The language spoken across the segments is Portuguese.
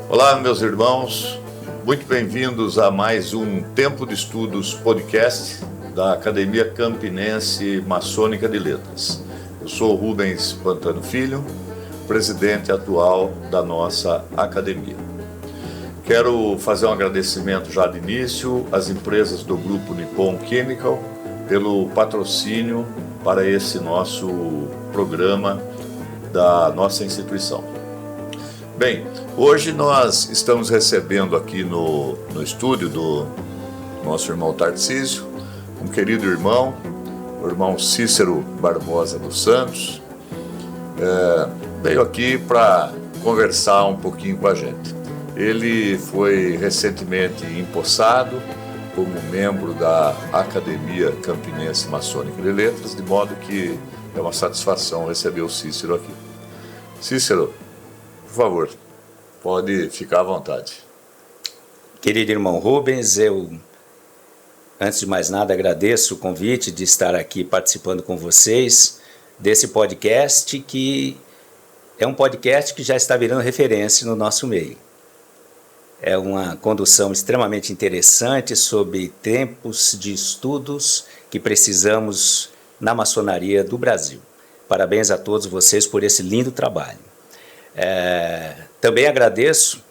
Olá, meus irmãos, muito bem-vindos a mais um Tempo de Estudos podcast da Academia Campinense Maçônica de Letras. Eu sou Rubens Pantano Filho, presidente atual da nossa academia. Quero fazer um agradecimento já de início às empresas do Grupo Nippon Chemical pelo patrocínio para esse nosso programa da nossa instituição. Bem, hoje nós estamos recebendo aqui no estúdio do nosso irmão Tarcísio, um querido irmão, o irmão Cícero Barbosa dos Santos, veio aqui para conversar um pouquinho com a gente. Ele foi recentemente empossado como membro da Academia Campinense Maçônica de Letras, de modo que é uma satisfação receber o Cícero aqui. Cícero, por favor, pode ficar à vontade. Querido irmão Rubens, eu, antes de mais nada, agradeço o convite de estar aqui participando com vocês desse podcast, que é um podcast que já está virando referência no nosso meio. É uma condução extremamente interessante sobre tempos de estudos que precisamos na maçonaria do Brasil. Parabéns a todos vocês por esse lindo trabalho. Também agradeço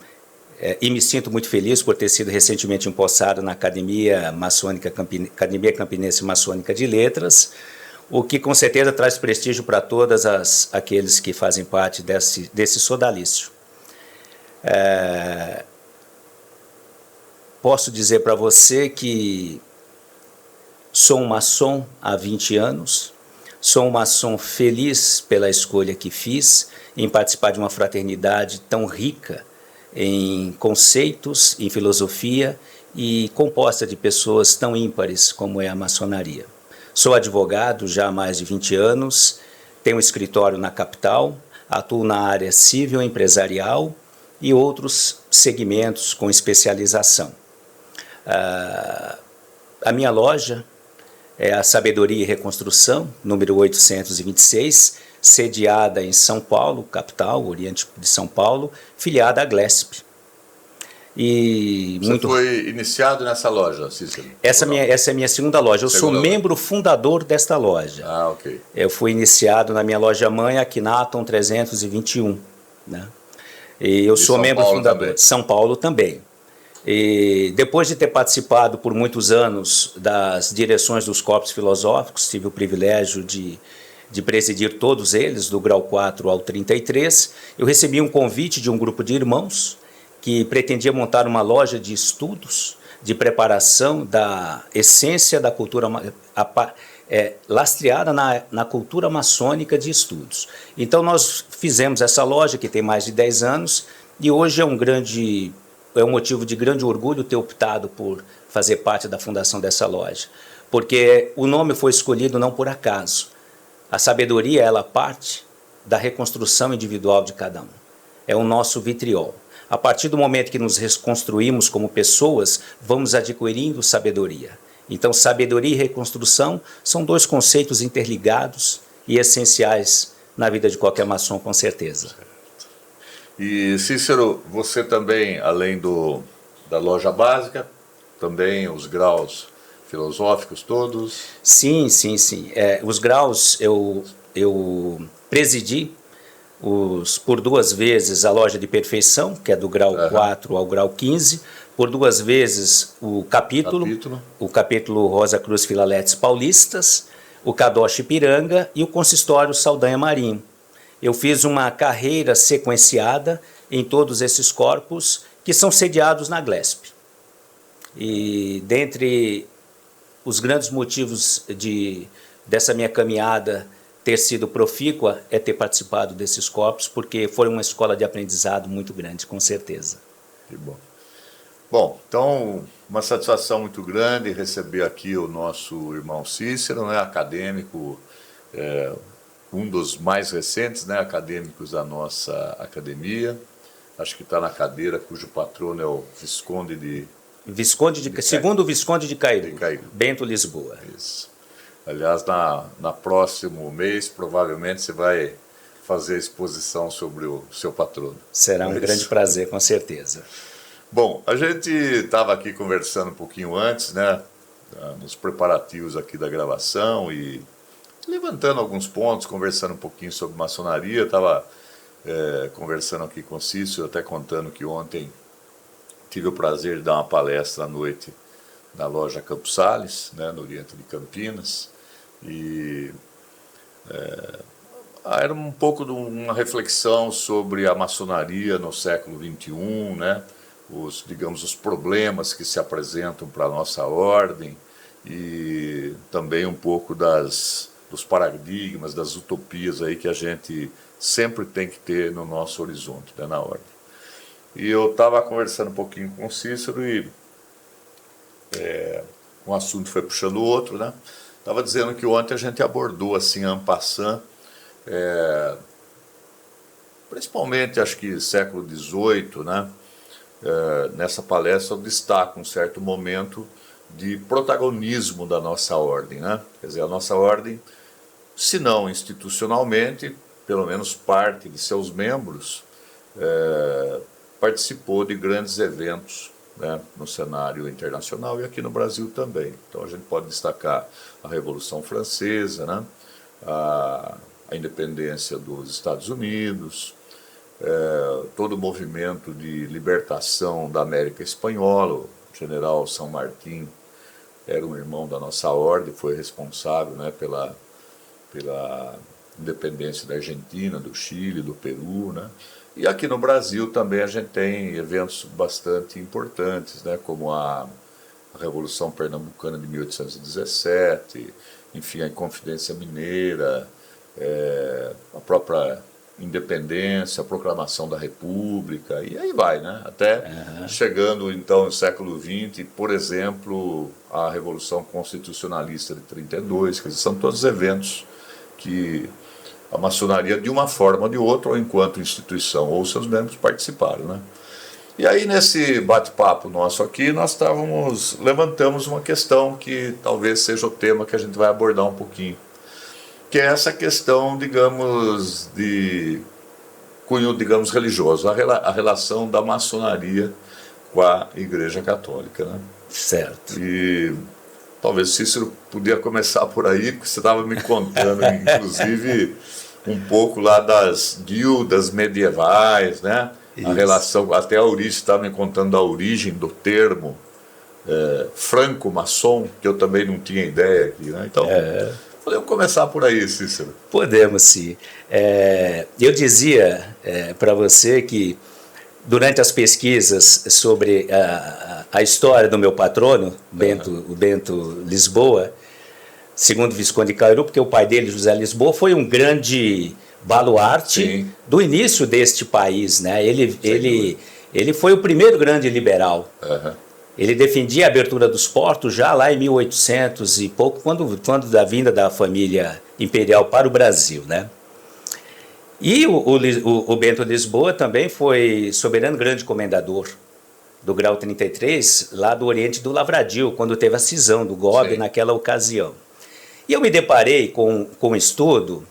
e me sinto muito feliz por ter sido recentemente empossado na Academia Campinense Maçônica de Letras, o que com certeza traz prestígio para todos aqueles que fazem parte desse sodalício. Posso dizer para você que sou um maçom há 20 anos, sou um maçom feliz pela escolha que fiz em participar de uma fraternidade tão rica em conceitos, em filosofia e composta de pessoas tão ímpares como é a maçonaria. Sou advogado já há mais de 20 anos, tenho um escritório na capital, atuo na área civil empresarial e outros segmentos com especialização. A minha loja é a Sabedoria e Reconstrução, número 826, sediada em São Paulo, capital, oriente de São Paulo, filiada à GLESP. Você foi iniciado nessa loja, Cícero? Essa é a minha segunda loja. Eu sou membro fundador desta loja. Ah, ok. Eu fui iniciado na minha loja mãe, aqui na Atom 321. Né? E eu sou membro fundador. São Paulo também. E depois de ter participado por muitos anos das direções dos corpos filosóficos, tive o privilégio de presidir todos eles, do grau 4 ao 33, eu recebi um convite de um grupo de irmãos que pretendia montar uma loja de estudos, de preparação da essência da cultura, lastreada na cultura maçônica de estudos. Então nós fizemos essa loja, que tem mais de 10 anos, e hoje é um motivo de grande orgulho ter optado por fazer parte da fundação dessa loja, porque o nome foi escolhido não por acaso. A sabedoria, ela parte da reconstrução individual de cada um. É o nosso vitriol. A partir do momento que nos reconstruímos como pessoas, vamos adquirindo sabedoria. Então, sabedoria e reconstrução são dois conceitos interligados e essenciais na vida de qualquer maçom, com certeza. E, Cícero, você também, além da loja básica, também os graus filosóficos todos? Sim. Os graus, eu presidi por 2 vezes a loja de perfeição, que é do grau 4 ao grau 15, por 2 vezes o capítulo Rosa Cruz Filaletes Paulistas, o Kadosh Ipiranga e o consistório Saldanha Marinho. Eu fiz uma carreira sequenciada em todos esses corpos que são sediados na GLESP. E dentre os grandes motivos dessa minha caminhada ter sido profícua é ter participado desses corpos, porque foi uma escola de aprendizado muito grande, com certeza. Que bom. Bom, então, uma satisfação muito grande receber aqui o nosso irmão Cícero, né, acadêmico, um dos mais recentes, né, acadêmicos da nossa academia. Acho que está na cadeira, cujo patrono é o Visconde de segundo Visconde de Cairu, Cairu. Bento Lisboa. Isso. Aliás, na próximo mês, provavelmente você vai fazer a exposição sobre o seu patrono. Será um grande prazer, com certeza. Bom, a gente estava aqui conversando um pouquinho antes, né, nos preparativos aqui da gravação e levantando alguns pontos, conversando um pouquinho sobre maçonaria. Estava conversando aqui com o Cícero, até contando que ontem tive o prazer de dar uma palestra à noite na loja Campos Sales, né, no Oriente de Campinas, e era um pouco de uma reflexão sobre a maçonaria no século XXI, né, os problemas que se apresentam para a nossa ordem e também um pouco dos paradigmas, das utopias aí que a gente sempre tem que ter no nosso horizonte, né, na ordem. E eu estava conversando um pouquinho com o Cícero e um assunto foi puxando o outro, né? Estava dizendo que ontem a gente abordou assim, en passant, principalmente, acho que século XVIII, né? Nessa palestra eu destaco um certo momento de protagonismo da nossa ordem, né? Quer dizer, a nossa ordem, se não institucionalmente, pelo menos parte de seus membros, participou de grandes eventos, né, no cenário internacional e aqui no Brasil também. Então a gente pode destacar a Revolução Francesa, né, a independência dos Estados Unidos, todo o movimento de libertação da América Espanhola. O general São Martín era um irmão da nossa ordem, foi responsável, né, pela independência da Argentina, do Chile, do Peru, né? E aqui no Brasil também a gente tem eventos bastante importantes, né, como a Revolução Pernambucana de 1817, enfim, a Inconfidência Mineira, a própria independência, a proclamação da República, e aí vai, né? Até chegando então no século XX, por exemplo, a Revolução Constitucionalista de 32, quer dizer, são todos eventos que a maçonaria, de uma forma ou de outra, ou enquanto instituição, ou seus membros participaram, né? E aí, nesse bate-papo nosso aqui, nós levantamos uma questão que talvez seja o tema que a gente vai abordar um pouquinho, que é essa questão, digamos, de cunho, digamos, religioso, a relação da maçonaria com a Igreja Católica, né? Certo. E talvez Cícero podia começar por aí, porque você estava me contando, inclusive, um pouco lá das guildas medievais, né? A relação, até a origem, você estava me contando da origem do termo franco-maçom, que eu também não tinha ideia aqui, né? Então, podemos começar por aí, Cícero. Podemos, sim. Eu dizia para você que durante as pesquisas sobre a história do meu patrono, o Bento Lisboa, segundo Visconde de Cairu, porque o pai dele, José Lisboa, foi um grande baluarte do início deste país, né? Ele foi o primeiro grande liberal. Ele defendia a abertura dos portos já lá em 1800 e pouco, quando da vinda da família imperial para o Brasil, né? E o Bento Lisboa também foi soberano grande comendador do grau 33, lá do Oriente do Lavradio, quando teve a cisão do Gobe naquela ocasião. E eu me deparei com um estudo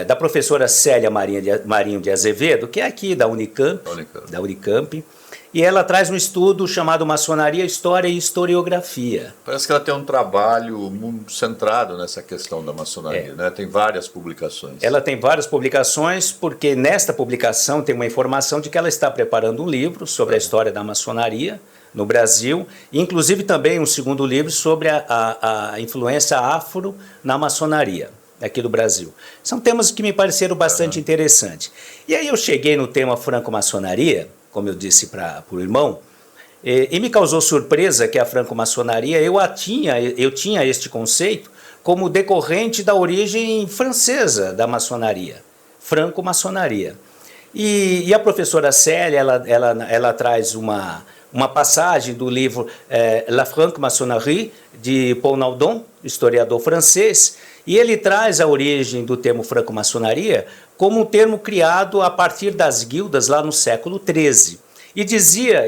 da professora Célia Marinho de Azevedo, que é aqui da Unicamp, e ela traz um estudo chamado Maçonaria, História e Historiografia. Parece que ela tem um trabalho muito centrado nessa questão da maçonaria, né? Tem várias publicações. Ela tem várias publicações, porque nesta publicação tem uma informação de que ela está preparando um livro sobre a história da maçonaria no Brasil, inclusive também um segundo livro sobre a influência afro na maçonaria aqui do Brasil. São temas que me pareceram bastante interessantes. E aí eu cheguei no tema franco-maçonaria, como eu disse para o irmão, e me causou surpresa que a franco-maçonaria, eu tinha este conceito como decorrente da origem francesa da maçonaria, franco-maçonaria. E a professora Célia, ela traz uma passagem do livro La Franc-Maçonnerie, de Paul Naudon, historiador francês, e ele traz a origem do termo franco-maçonaria como um termo criado a partir das guildas lá no século XIII. E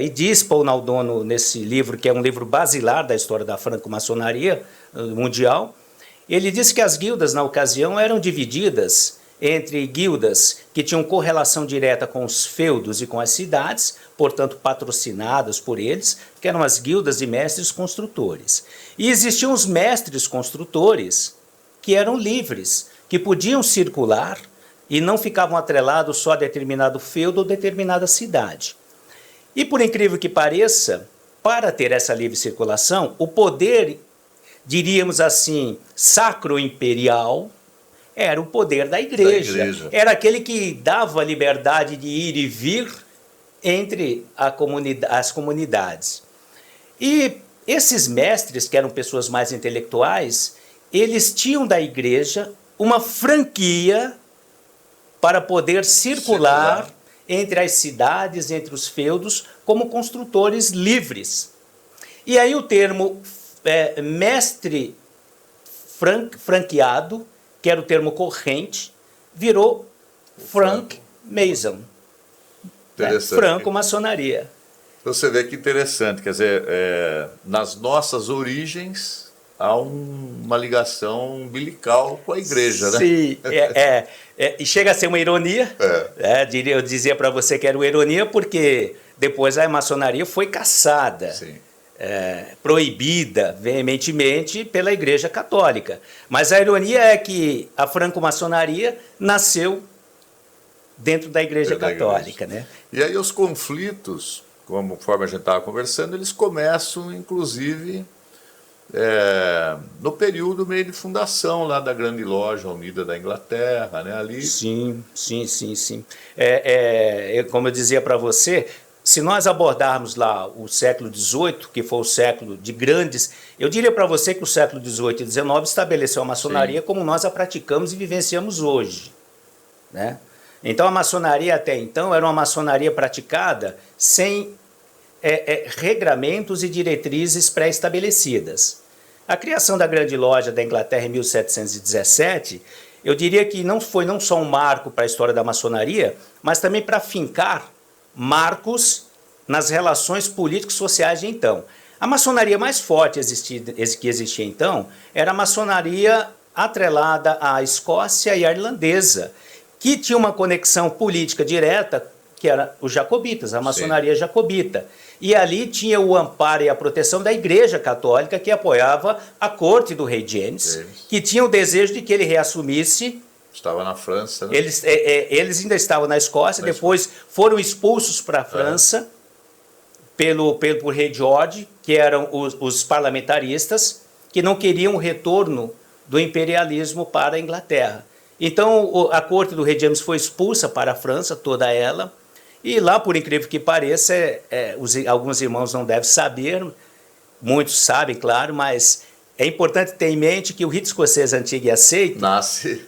diz Paul Naudon nesse livro, que é um livro basilar da história da franco-maçonaria mundial, Ele disse que as guildas, na ocasião, eram divididas entre guildas que tinham correlação direta com os feudos e com as cidades, portanto patrocinadas por eles, que eram as guildas de mestres construtores. E existiam os mestres construtores que eram livres, que podiam circular e não ficavam atrelados só a determinado feudo ou determinada cidade. E por incrível que pareça, para ter essa livre circulação, o poder, diríamos assim, sacro-imperial, era o poder da igreja. Era aquele que dava liberdade de ir e vir entre as comunidades. E esses mestres, que eram pessoas mais intelectuais, eles tinham da igreja uma franquia para poder circular entre as cidades, entre os feudos, como construtores livres. E aí o termo mestre franqueado, que era o termo corrente, virou Frank Mason. Franco-maçonaria. Você vê que interessante, quer dizer, nas nossas origens há uma ligação umbilical com a igreja, né? Sim, e chega a ser uma ironia. Eu dizia para você que era uma ironia porque depois a maçonaria foi caçada. Sim. Proibida veementemente pela Igreja Católica. Mas a ironia é que a franco-maçonaria nasceu dentro da Igreja Católica. Né? E aí os conflitos, conforme a gente estava conversando, eles começam, inclusive, no período meio de fundação lá da Grande Loja Unida da Inglaterra, né? Ali. Sim. Como eu dizia para você, se nós abordarmos lá o século XVIII, que foi o século de grandes... Eu diria para você que o século XVIII e XIX estabeleceu a maçonaria como nós a praticamos e vivenciamos hoje. Né? Então a maçonaria até então era uma maçonaria praticada sem regramentos e diretrizes pré-estabelecidas. A criação da Grande Loja da Inglaterra em 1717, eu diria que foi não só um marco para a história da maçonaria, mas também para fincar marcos nas relações políticos-sociais de então. A maçonaria mais forte que existia então era a maçonaria atrelada à Escócia e à irlandesa, que tinha uma conexão política direta, que era os jacobitas, a maçonaria jacobita. E ali tinha o amparo e a proteção da Igreja Católica, que apoiava a corte do rei James, que tinha o desejo de que ele reassumisse. Estava na França, né? Eles ainda estavam na Escócia, depois foram expulsos para a França por rei George, que eram os parlamentaristas, que não queriam o retorno do imperialismo para a Inglaterra. Então a corte do rei James foi expulsa para a França, toda ela, e lá, por incrível que pareça, alguns irmãos não devem saber, muitos sabem, claro, mas... É importante ter em mente que o rito escocês antigo e aceito,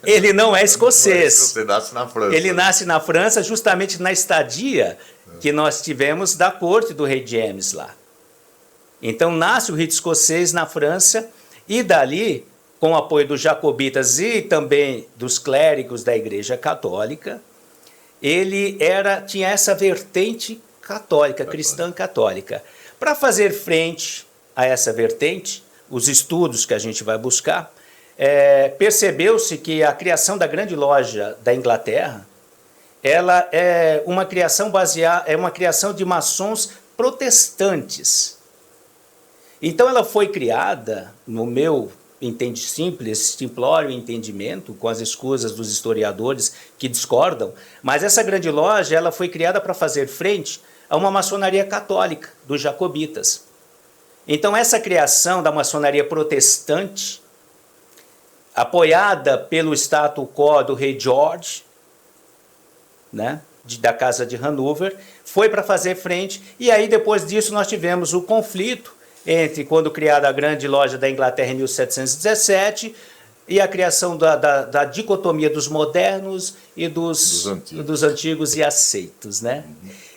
ele não é escocês. Ele nasce na França. Ele nasce na França justamente na estadia que nós tivemos da corte do rei James lá. Então nasce o rito escocês na França e dali, com o apoio dos jacobitas e também dos clérigos da Igreja Católica, ele tinha essa vertente católica, cristã católica. Para fazer frente a essa vertente, os estudos que a gente vai buscar, percebeu-se que a criação da Grande Loja da Inglaterra, ela é uma criação uma criação de maçons protestantes. Então ela foi criada, no meu simplório entendimento, com as escusas dos historiadores que discordam, mas essa Grande Loja ela foi criada para fazer frente a uma maçonaria católica dos jacobitas. Então essa criação da maçonaria protestante, apoiada pelo status quo do rei George, né, da Casa de Hanover, foi para fazer frente, e aí depois disso nós tivemos o conflito entre quando criada a Grande Loja da Inglaterra em 1717 e a criação da dicotomia dos modernos e dos antigos e aceitos, né?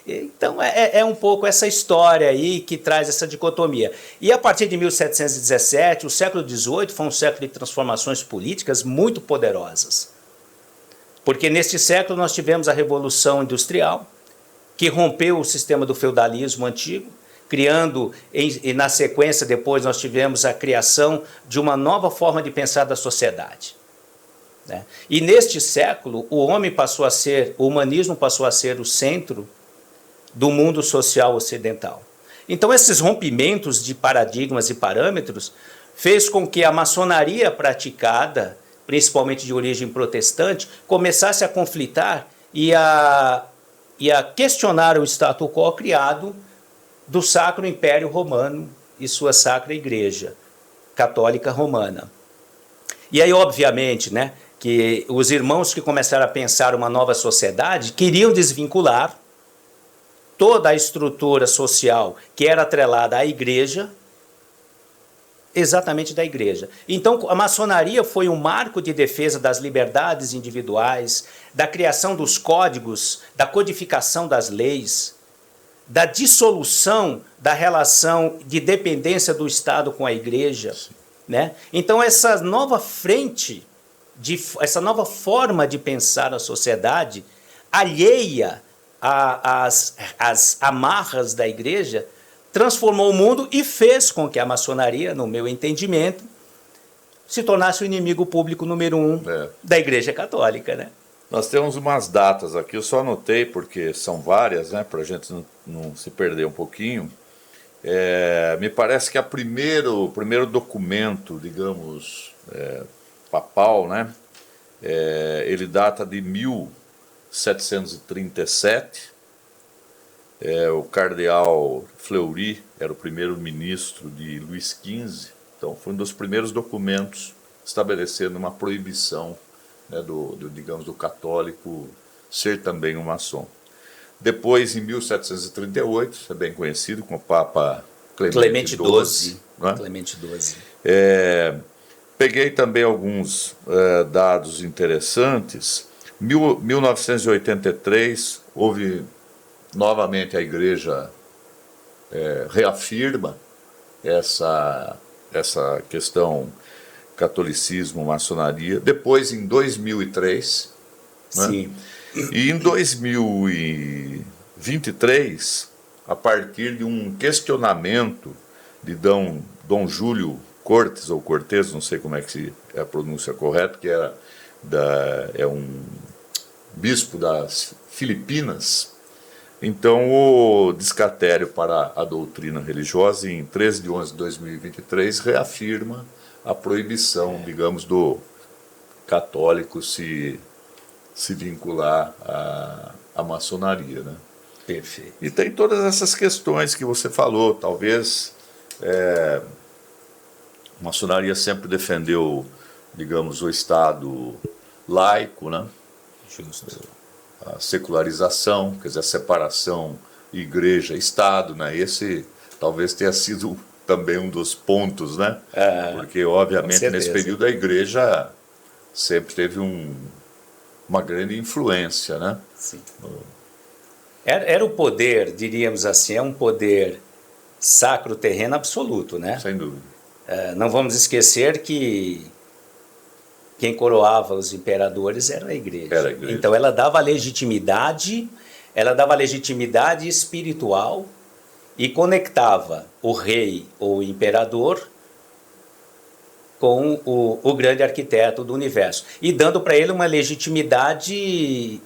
Então é um pouco essa história aí que traz essa dicotomia. E a partir de 1717, o século XVIII foi um século de transformações políticas muito poderosas. Porque neste século nós tivemos a Revolução Industrial, que rompeu o sistema do feudalismo antigo, criando, e na sequência depois nós tivemos a criação de uma nova forma de pensar da sociedade. Né? E neste século, o humanismo passou a ser o centro do mundo social ocidental. Então esses rompimentos de paradigmas e parâmetros fez com que a maçonaria praticada, principalmente de origem protestante, começasse a conflitar e a questionar o status quo criado do Sacro Império Romano e sua Sacra Igreja Católica Romana. E aí, obviamente, né, que os irmãos que começaram a pensar uma nova sociedade queriam desvincular toda a estrutura social que era atrelada à igreja, exatamente da igreja. Então, a maçonaria foi um marco de defesa das liberdades individuais, da criação dos códigos, da codificação das leis, da dissolução da relação de dependência do Estado com a igreja. Né? Então, essa nova frente, essa nova forma de pensar a sociedade, alheia às amarras da igreja, transformou o mundo e fez com que a maçonaria, no meu entendimento, se tornasse o inimigo público número 1 da Igreja Católica. Né? Nós temos umas datas aqui, eu só anotei porque são várias, né, para a gente não se perder um pouquinho. Me parece que o primeiro documento, digamos, papal, né, ele data de 1737. O cardeal Fleury era o primeiro-ministro de Luís XV, então foi um dos primeiros documentos estabelecendo uma proibição, né, digamos, do católico ser também um maçom. Depois, em 1738, é bem conhecido como o Papa Clemente XII. Né? Clemente XII. Peguei também alguns dados interessantes. 1983, houve novamente a igreja reafirma essa questão catolicismo, maçonaria. Depois, em 2003, sim, né? E em 2023, a partir de um questionamento de Dom Júlio Cortes, ou Cortez, não sei como é que é a pronúncia correta, que é um bispo das Filipinas. Então, o Descatério para a Doutrina Religiosa, em 13 de 11 de 2023, reafirma a proibição, digamos, do católico se vincular à maçonaria. Né? Perfeito. E tem todas essas questões que você falou. Talvez a maçonaria sempre defendeu, digamos, o Estado laico, né? Justo. A secularização, quer dizer, a separação igreja-estado, né? Esse talvez tenha sido também um dos pontos, né? Porque, obviamente, nesse período a igreja sempre teve uma grande influência, né? Sim. Era o poder, diríamos assim, um poder sacro terreno absoluto, né? Sem dúvida. Não vamos esquecer que quem coroava os imperadores era a igreja. Era a igreja. Então ela dava legitimidade espiritual e conectava o rei ou o imperador com o grande arquiteto do universo e dando para ele uma legitimidade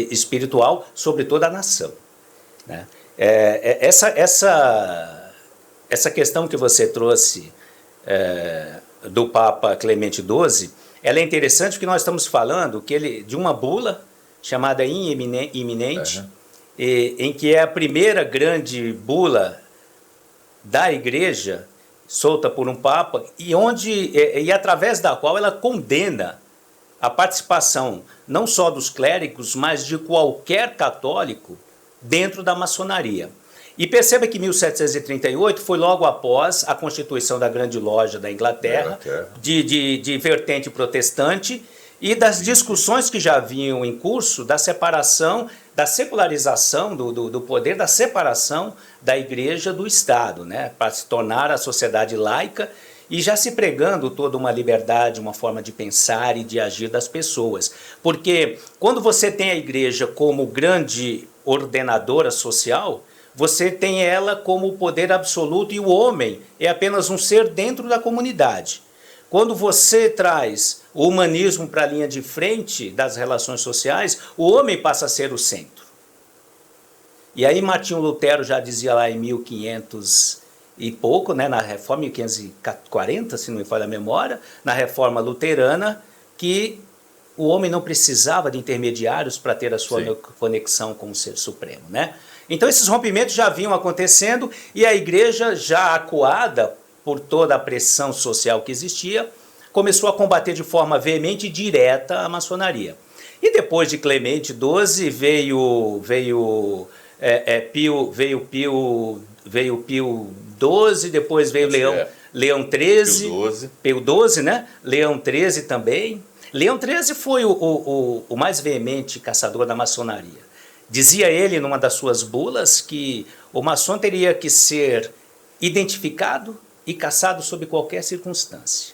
espiritual sobre toda a nação. Né? Essa questão que você trouxe do Papa Clemente XII, ela é interessante porque nós estamos falando de uma bula chamada In Eminente, em que é a primeira grande bula da Igreja solta por um Papa e através da qual ela condena a participação não só dos clérigos, mas de qualquer católico dentro da maçonaria. E perceba que 1738 foi logo após a constituição da Grande Loja da Inglaterra, de vertente protestante, e das discussões que já vinham em curso da separação, da secularização do poder, da separação da igreja do Estado, né, para se tornar a sociedade laica, e já se pregando toda uma liberdade, uma forma de pensar e de agir das pessoas. Porque quando você tem a igreja como grande ordenadora social, você tem ela como o poder absoluto e o homem é apenas um ser dentro da comunidade. Quando você traz o humanismo para a linha de frente das relações sociais, o homem passa a ser o centro. E aí Martinho Lutero já dizia lá em 1500 e pouco, né, na Reforma 1540, se não me falha a memória, na Reforma Luterana, que o homem não precisava de intermediários para ter a sua conexão com o Ser Supremo, né? Então esses rompimentos já vinham acontecendo e a igreja, já acuada por toda a pressão social que existia, começou a combater de forma veemente e direta a maçonaria. E depois de Clemente XII veio Pio XII, depois veio Leão XIII, Pio XII, né? Leão XIII também. Leão XIII foi o mais veemente caçador da maçonaria. Dizia ele, numa das suas bulas, que o maçom teria que ser identificado e caçado sob qualquer circunstância.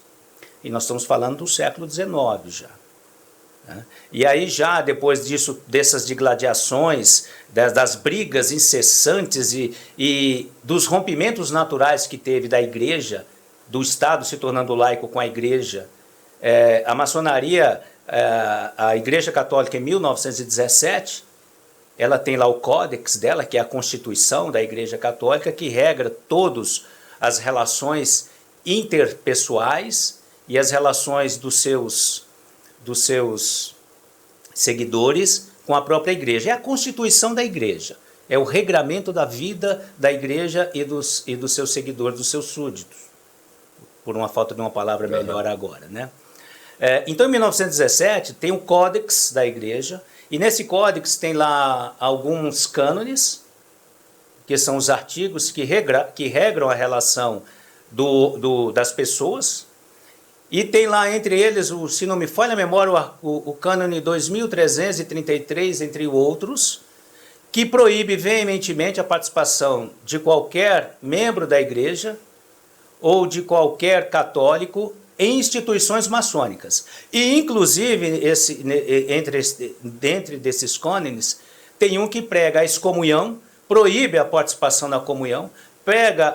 E nós estamos falando do século XIX já. Né? E aí já, depois disso, dessas digladiações, das brigas incessantes e dos rompimentos naturais que teve da igreja, do Estado se tornando laico com a igreja, a maçonaria, a Igreja Católica em 1917, ela tem lá o códex dela, que é a Constituição da Igreja Católica, que regra todas as relações interpessoais e as relações dos seus seguidores com a própria igreja. É a Constituição da igreja, é o regramento da vida da igreja e dos seus seguidores, dos seus súditos, por uma falta de uma palavra melhor agora, né? Então, em 1917, tem o Códex da Igreja, e nesse Códex tem lá alguns cânones, que são os artigos que regram a relação das pessoas, e tem lá entre eles, se não me falha a memória, o cânone 2333, entre outros, que proíbe veementemente a participação de qualquer membro da Igreja ou de qualquer católico em instituições maçônicas. E, inclusive, dentre desses cânones, tem um que prega a excomunhão, proíbe a participação na comunhão, prega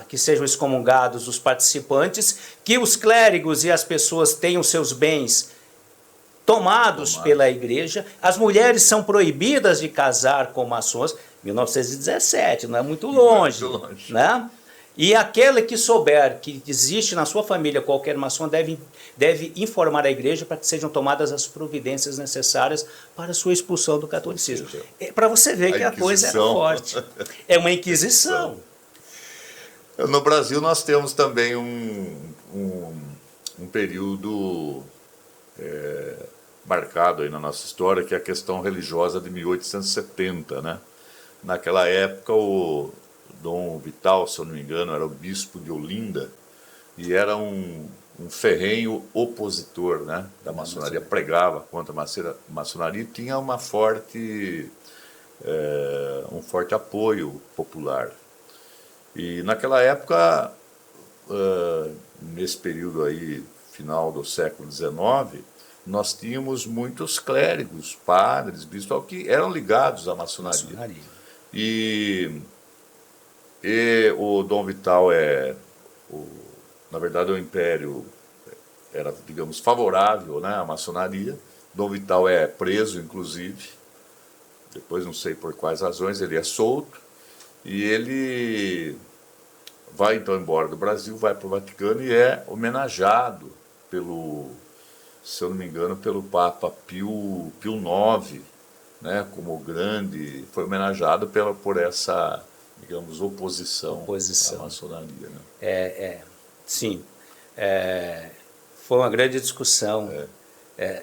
que sejam excomungados os participantes, que os clérigos e as pessoas tenham seus bens tomados pela igreja, as mulheres são proibidas de casar com maçons, 1917, não é muito longe, né? E aquele que souber que existe na sua família qualquer maçom deve informar a igreja para que sejam tomadas as providências necessárias para a sua expulsão do catolicismo. Para você ver que a coisa é forte. É uma inquisição. No Brasil nós temos também um período marcado aí na nossa história, que é a questão religiosa de 1870, né? Naquela época o Dom Vital, se eu não me engano, era o bispo de Olinda e era um ferrenho opositor, né, da maçonaria, pregava contra a maçonaria e tinha um forte apoio popular. E naquela época, nesse período aí, final do século XIX, nós tínhamos muitos clérigos, padres, bispos, que eram ligados à maçonaria. E o Dom Vital na verdade o Império era, digamos, favorável, né, à maçonaria. Dom Vital é preso, inclusive, depois não sei por quais razões, ele é solto, e ele vai então embora do Brasil, vai para o Vaticano e é homenageado se eu não me engano, pelo Papa Pio IX, né, como grande, foi homenageado por essa, digamos, oposição à maçonaria, né? Sim. Foi uma grande discussão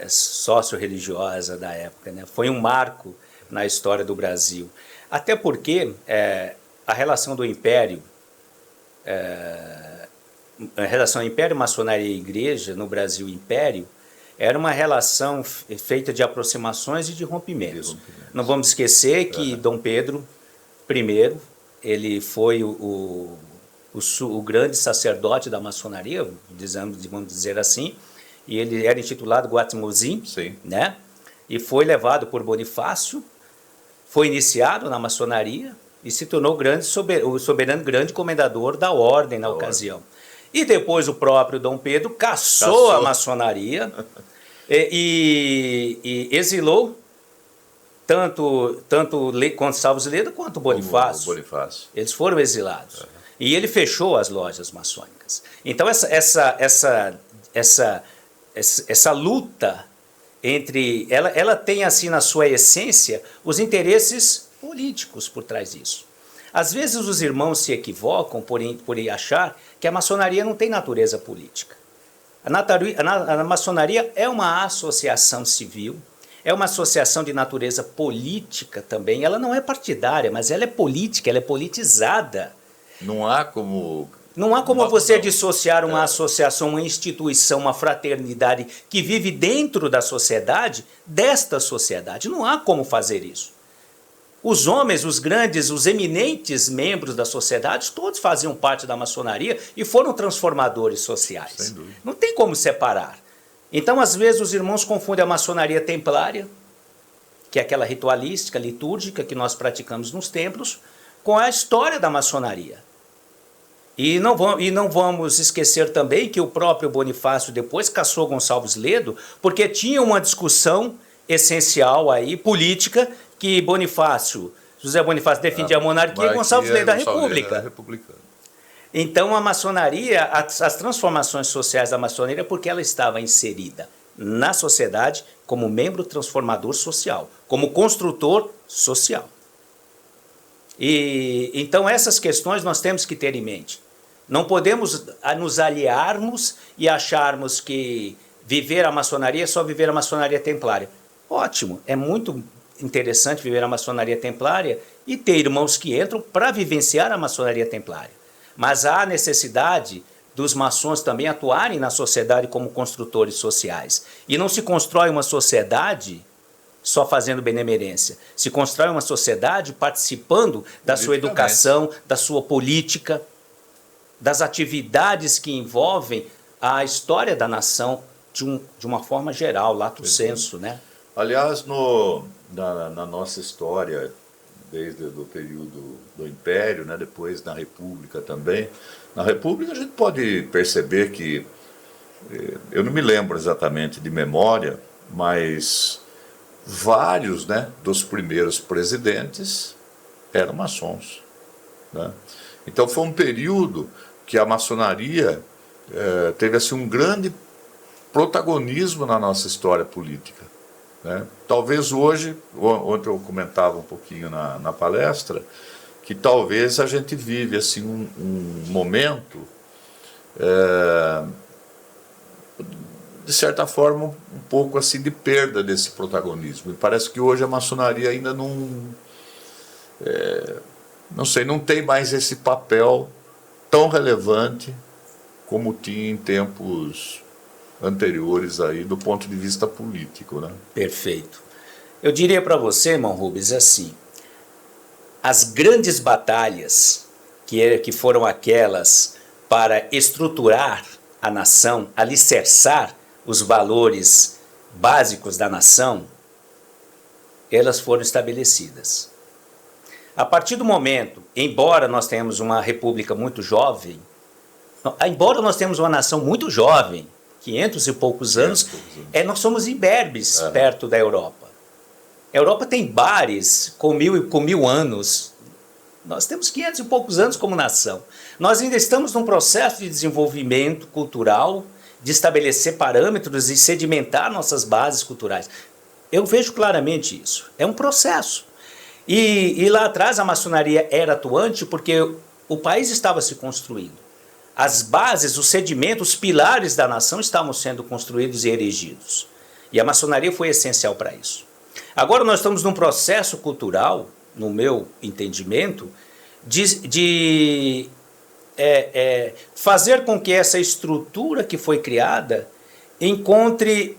socio-religiosa da época, né? Foi um marco na história do Brasil. Até porque a relação do Império, a relação Império, Maçonaria e Igreja, no Brasil Império, era uma relação feita de aproximações e de rompimentos. Não vamos esquecer que Dom Pedro I, ele foi o grande sacerdote da maçonaria, vamos dizer assim, e ele era intitulado Guatimozin, né? E foi levado por Bonifácio, foi iniciado na maçonaria, e se tornou o soberano grande comendador da ordem na ocasião. E depois o próprio Dom Pedro caçou a maçonaria e exilou tanto Gonçalves Leda quanto Bonifácio. Eles foram exilados. E ele fechou as lojas maçônicas. Então essa luta ela tem assim na sua essência os interesses políticos por trás disso. Às vezes os irmãos se equivocam por achar que a maçonaria não tem natureza política. A maçonaria é uma associação civil, é uma associação de natureza política também. Ela não é partidária, mas ela é política, ela é politizada. Não há como você dissociar uma associação, uma instituição, uma fraternidade que vive dentro da sociedade, desta sociedade. Não há como fazer isso. Os homens, os grandes, os eminentes membros da sociedade, todos faziam parte da maçonaria e foram transformadores sociais. Sem dúvida. Não tem como separar. Então, às vezes, os irmãos confundem a maçonaria templária, que é aquela ritualística, litúrgica que nós praticamos nos templos, com a história da maçonaria. E não vamos esquecer também que o próprio Bonifácio depois caçou Gonçalves Ledo, porque tinha uma discussão essencial aí, política, que José Bonifácio defendia a monarquia e Gonçalves Ledo a república. Então a maçonaria, as transformações sociais da maçonaria, porque ela estava inserida na sociedade como membro transformador social, como construtor social. E então essas questões nós temos que ter em mente. Não podemos nos aliarmos e acharmos que viver a maçonaria é só viver a maçonaria templária. Ótimo, é muito interessante viver a maçonaria templária e ter irmãos que entram para vivenciar a maçonaria templária. Mas há necessidade dos maçons também atuarem na sociedade como construtores sociais. E não se constrói uma sociedade só fazendo benemerência. Se constrói uma sociedade participando da sua educação, da sua política, das atividades que envolvem a história da nação de uma forma geral, lato sensu, né? Aliás, na nossa história, desde o período do Império, né, depois na República também, na República a gente pode perceber que, eu não me lembro exatamente de memória, mas vários, né, dos primeiros presidentes eram maçons, né? Então foi um período que a maçonaria teve assim, um grande protagonismo na nossa história política, né? Talvez hoje, ontem eu comentava um pouquinho na palestra, que talvez a gente vive assim, um momento, de certa forma, um pouco assim, de perda desse protagonismo. E parece que hoje a maçonaria ainda não sei, não tem mais esse papel tão relevante como tinha em tempos anteriores aí, do ponto de vista político, né? Perfeito. Eu diria para você, irmão Rubens, assim, as grandes batalhas que foram aquelas para estruturar a nação, alicerçar os valores básicos da nação, elas foram estabelecidas. A partir do momento, embora nós tenhamos uma república muito jovem, embora nós tenhamos uma nação muito jovem, 500 e poucos anos, nós somos imberbes perto da Europa. A Europa tem bares com mil anos. Nós temos 500 e poucos anos como nação. Nós ainda estamos num processo de desenvolvimento cultural, de estabelecer parâmetros e sedimentar nossas bases culturais. Eu vejo claramente isso. É um processo. E lá atrás a maçonaria era atuante porque o país estava se construindo. As bases, os sedimentos, os pilares da nação estavam sendo construídos e erigidos. E a maçonaria foi essencial para isso. Agora nós estamos num processo cultural, no meu entendimento, de fazer com que essa estrutura que foi criada encontre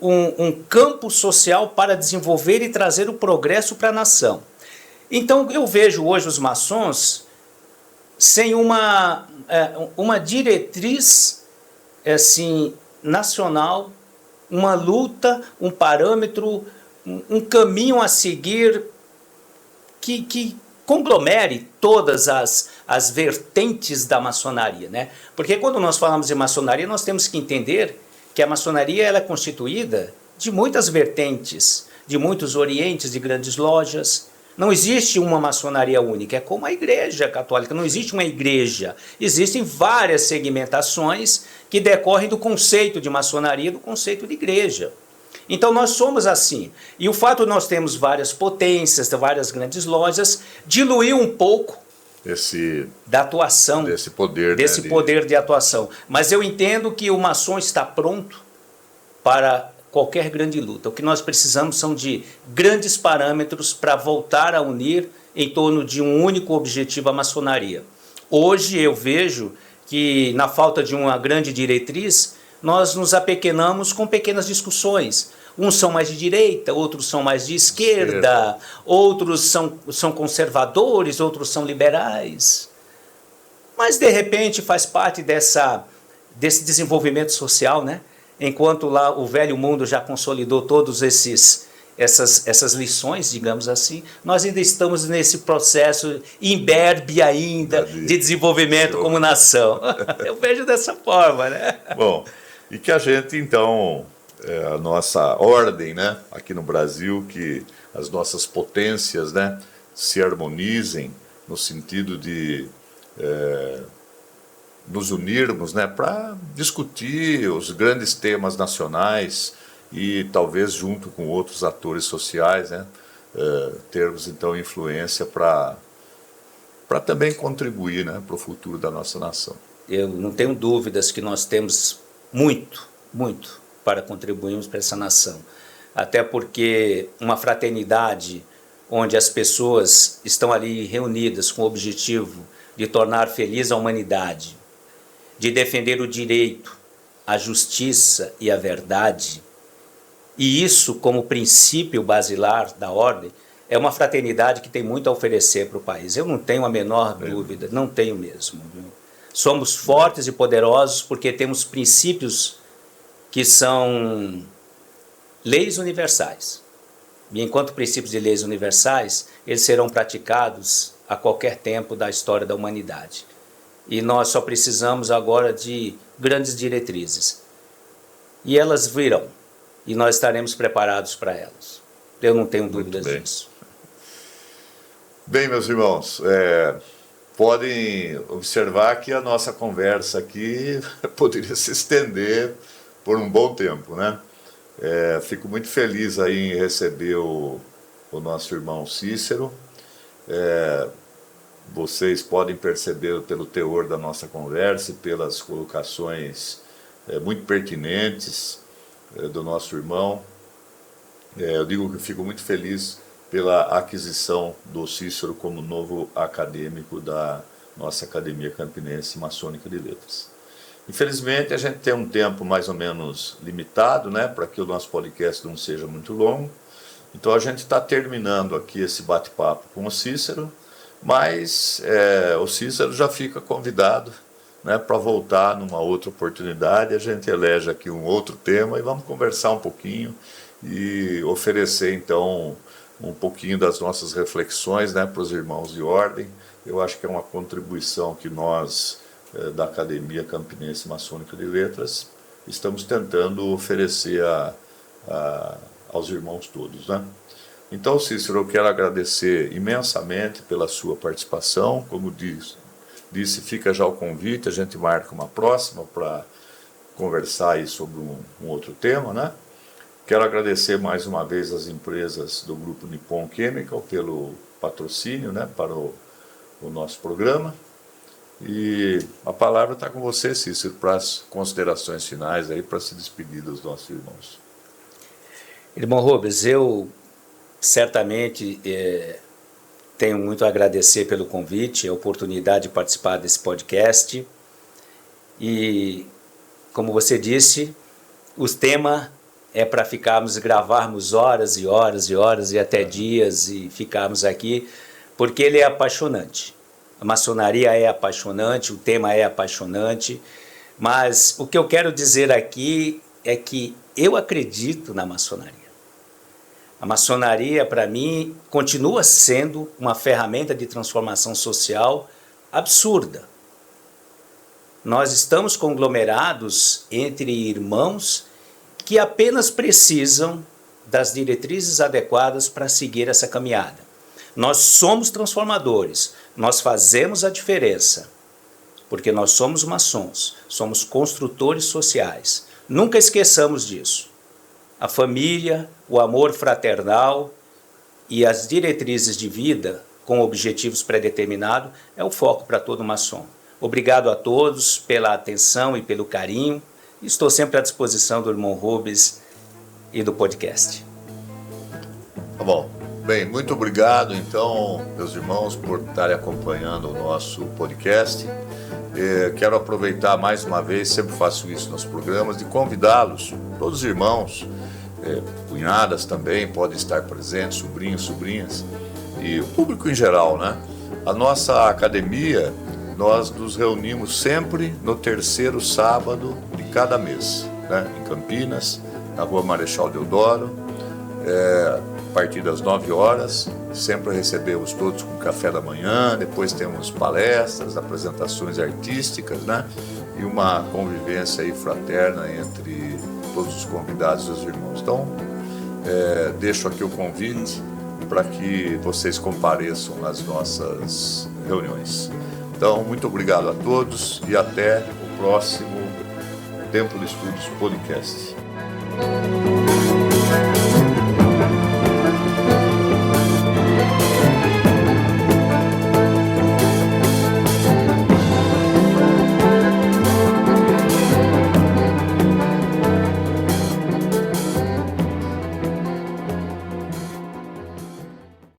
um campo social para desenvolver e trazer o progresso para a nação. Então eu vejo hoje os maçons sem uma diretriz assim, nacional, uma luta, um parâmetro, um caminho a seguir que conglomere todas as vertentes da maçonaria, né? Porque quando nós falamos de maçonaria, nós temos que entender que a maçonaria ela é constituída de muitas vertentes, de muitos orientes, de grandes lojas. Não existe uma maçonaria única, é como a Igreja Católica, não existe uma igreja. Existem várias segmentações que decorrem do conceito de maçonaria, do conceito de igreja. Então nós somos assim. E o fato de nós termos várias potências, várias grandes lojas, diluiu um pouco da atuação, desse poder, desse poder de atuação. Mas eu entendo que o maçom está pronto para qualquer grande luta. O que nós precisamos são de grandes parâmetros para voltar a unir em torno de um único objetivo, a maçonaria. Hoje eu vejo que, na falta de uma grande diretriz, nós nos apequenamos com pequenas discussões. Uns são mais de direita, outros são mais de esquerda, outros são conservadores, outros são liberais. Mas, de repente, faz parte desse desenvolvimento social, né? Enquanto lá o velho mundo já consolidou todos essas lições, digamos assim, nós ainda estamos nesse processo imberbe ainda de desenvolvimento como nação. Eu vejo dessa forma, né? Bom, e que a gente, então, a nossa ordem, né, aqui no Brasil, que as nossas potências, né, se harmonizem no sentido de nos unirmos, né, para discutir os grandes temas nacionais e talvez junto com outros atores sociais, né, termos então influência para também contribuir, né, para o futuro da nossa nação. Eu não tenho dúvidas que nós temos muito para contribuirmos para essa nação. Até porque uma fraternidade onde as pessoas estão ali reunidas com o objetivo de tornar feliz a humanidade, de defender o direito, a justiça e a verdade, e isso como princípio basilar da ordem, é uma fraternidade que tem muito a oferecer para o país. Eu não tenho a menor dúvida, não tenho mesmo. Viu? Somos fortes e poderosos porque temos princípios que são leis universais. E enquanto princípios de leis universais, eles serão praticados a qualquer tempo da história da humanidade. E nós só precisamos agora de grandes diretrizes. E elas virão. E nós estaremos preparados para elas. Eu não tenho dúvidas disso. Bem, meus irmãos, podem observar que a nossa conversa aqui poderia se estender por um bom tempo, né? Fico muito feliz aí em receber o nosso irmão Cícero. Vocês podem perceber pelo teor da nossa conversa e pelas colocações muito pertinentes do nosso irmão. Eu digo que fico muito feliz pela aquisição do Cícero como novo acadêmico da nossa Academia Campinense Maçônica de Letras. Infelizmente, a gente tem um tempo mais ou menos limitado, né, para que o nosso podcast não seja muito longo. Então, a gente está terminando aqui esse bate-papo com o Cícero, mas o Cícero já fica convidado, né, para voltar numa outra oportunidade. A gente elege aqui um outro tema e vamos conversar um pouquinho e oferecer, então, um pouquinho das nossas reflexões, né, para os irmãos de ordem. Eu acho que é uma contribuição que nós, da Academia Campinense Maçônica de Letras, estamos tentando oferecer aos irmãos todos, né? Então, Cícero, eu quero agradecer imensamente pela sua participação. Como disse, fica já o convite, a gente marca uma próxima para conversar aí sobre um outro tema, né? Quero agradecer mais uma vez às empresas do Grupo Nippon Chemical pelo patrocínio, né, para o nosso programa. E a palavra está com você, Cícero, para as considerações finais, aí, para se despedir dos nossos irmãos. Irmão Rubens, eu certamente tenho muito a agradecer pelo convite, a oportunidade de participar desse podcast. E, como você disse, o tema é para gravarmos horas e horas e horas e até dias e ficarmos aqui, porque ele é apaixonante. A maçonaria é apaixonante, o tema é apaixonante, mas o que eu quero dizer aqui é que eu acredito na maçonaria. A maçonaria, para mim, continua sendo uma ferramenta de transformação social absurda. Nós estamos conglomerados entre irmãos que apenas precisam das diretrizes adequadas para seguir essa caminhada. Nós somos transformadores, nós fazemos a diferença, porque nós somos maçons, somos construtores sociais. Nunca esqueçamos disso. A família, o amor fraternal e as diretrizes de vida com objetivos pré-determinados é o foco para todo maçom. Obrigado a todos pela atenção e pelo carinho. Estou sempre à disposição do irmão Rubens e do podcast. Tá bom. Bem, muito obrigado, então, meus irmãos, por estarem acompanhando o nosso podcast. Quero aproveitar mais uma vez, sempre faço isso nos programas, de convidá-los, todos os irmãos, cunhadas também podem estar presentes, sobrinhos, sobrinhas, e o público em geral, né? A nossa academia, nós nos reunimos sempre no terceiro sábado de cada mês, né? Em Campinas, na Rua Marechal Deodoro, a partir das 9 horas, sempre recebemos todos com café da manhã, depois temos palestras, apresentações artísticas, né? E uma convivência aí fraterna entre todos os convidados e os irmãos. Então, deixo aqui o convite para que vocês compareçam nas nossas reuniões. Então, muito obrigado a todos e até o próximo Templo de Estudos Podcast.